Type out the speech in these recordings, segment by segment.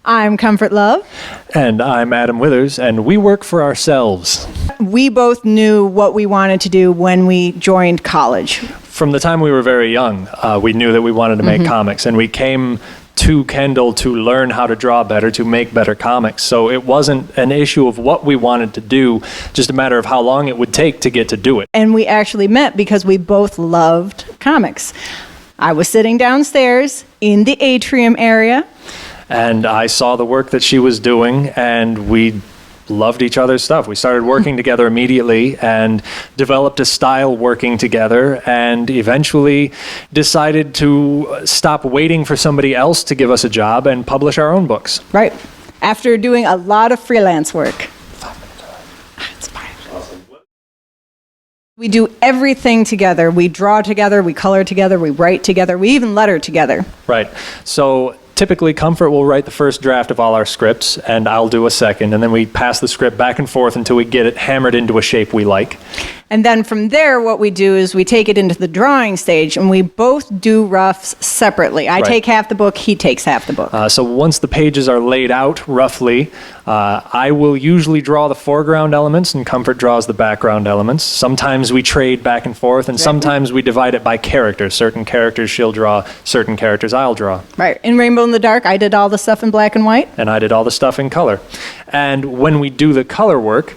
I'm Comfort Love. And I'm Adam Withers, and we work for ourselves. We both knew what we wanted to do when we joined college. From the time we were very young, we knew that we wanted to make comics, and we came to Kendall to learn how to draw better, to make better comics. So it wasn't an issue of what we wanted to do, just a matter of how long it would take to get to do it. And we actually met because we both loved comics. I was sitting downstairs in the atrium area. And I saw the work that she was doing, and we loved each other's stuff. We started working together immediately and developed a style working together, and eventually decided to stop waiting for somebody else to give us a job and publish our own books. Right. After doing a lot of freelance work. It's fine. Awesome. We do everything together. We draw together, we color together, we write together, we even letter together. Right. So typically, Comfort will write the first draft of all our scripts, and I'll do a second, and then we pass the script back and forth until we get it hammered into a shape we like. And then from there, what we do is we take it into the drawing stage, and we both do roughs separately. I take half the book, he takes half the book. So once the pages are laid out, roughly, I will usually draw the foreground elements, and Comfort draws the background elements. Sometimes we trade back and forth, and sometimes we divide it by character. Certain characters she'll draw, certain characters I'll draw. Right. In Rainbow in the Dark, I did all the stuff in black and white. And I did all the stuff in color. And when we do the color work,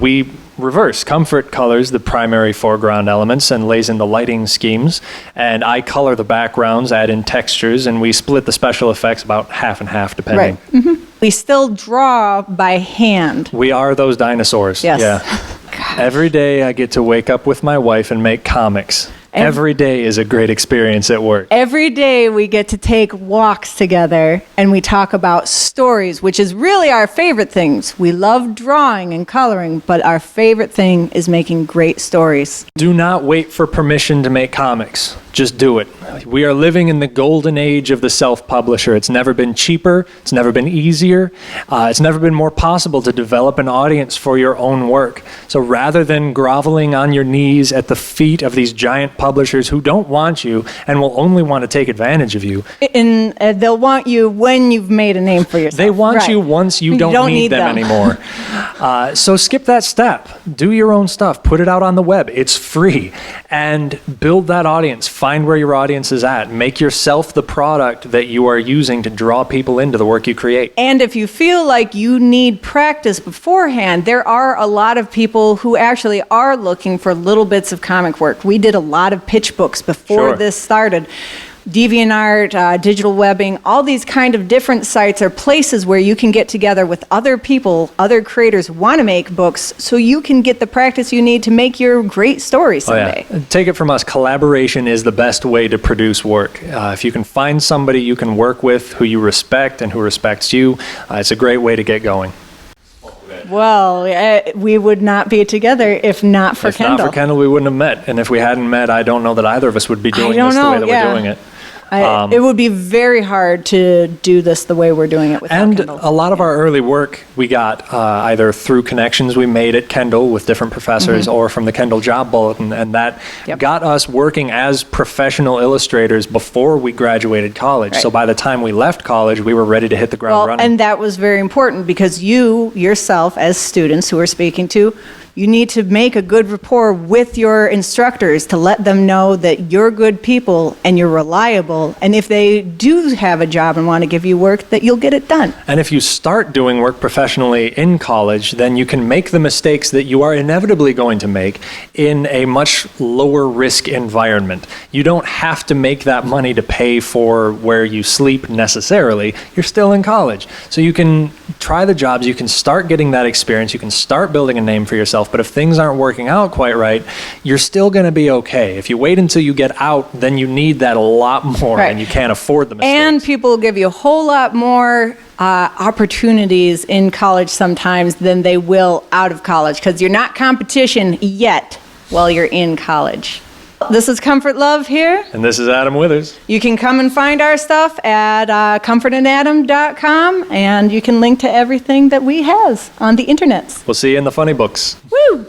we reverse. Comfort colors the primary foreground elements and lays in the lighting schemes, and I color the backgrounds, add in textures, and we split the special effects about half and half, depending. Right. We still draw by hand. We are those dinosaurs. Yes. Yeah. Every day I get to wake up with my wife and make comics. Every day is a great experience at work. Every day we get to take walks together and we talk about stories, which is really our favorite things. We love drawing and coloring, but our favorite thing is making great stories. Do not wait for permission to make comics. Just do it. We are living in the golden age of the self-publisher. It's never been cheaper. It's never been easier. It's never been more possible to develop an audience for your own work. So rather than groveling on your knees at the feet of these giant publishers who don't want you and will only want to take advantage of you. And they'll want you when you've made a name for yourself. They want you once you don't need them anymore. So skip that step. Do your own stuff. Put it out on the web. It's free. And build that audience. Find where your audience is at. Make yourself the product that you are using to draw people into the work you create. And if you feel like you need practice beforehand, there are a lot of people who actually are looking for little bits of comic work. We did a lot of pitch books before this started. DeviantArt, Digital Webbing, all these kind of different sites are places where you can get together with other people, other creators who want to make books, so you can get the practice you need to make your great story someday. Oh, yeah. Take it from us, collaboration is the best way to produce work. If you can find somebody you can work with who you respect and who respects you, it's a great way to get going. Well, we would not be together if not for Kendall. If not for Kendall, we wouldn't have met. And if we hadn't met, I don't know that either of us would be doing this the way that we're doing it. It would be very hard to do this the way we're doing it without Kendall. And a lot of our early work we got either through connections we made at Kendall with different professors or from the Kendall Job Bulletin, and that got us working as professional illustrators before we graduated college. Right. So by the time we left college, we were ready to hit the ground running. And that was very important because you, yourself, as students who are speaking to, you need to make a good rapport with your instructors to let them know that you're good people and you're reliable. And if they do have a job and want to give you work, that you'll get it done. And if you start doing work professionally in college, then you can make the mistakes that you are inevitably going to make in a much lower risk environment. You don't have to make that money to pay for where you sleep necessarily. You're still in college. So you can try the jobs, you can start getting that experience, you can start building a name for yourself. But if things aren't working out quite right, you're still going to be okay. If you wait until you get out, then you need that a lot more, and you can't afford the mistakes. And people will give you a whole lot more opportunities in college sometimes than they will out of college, because you're not competition yet while you're in college. This is Comfort Love here. And this is Adam Withers. You can come and find our stuff at comfortandadam.com, and you can link to everything that we have on the internet. We'll see you in the funny books. Woo!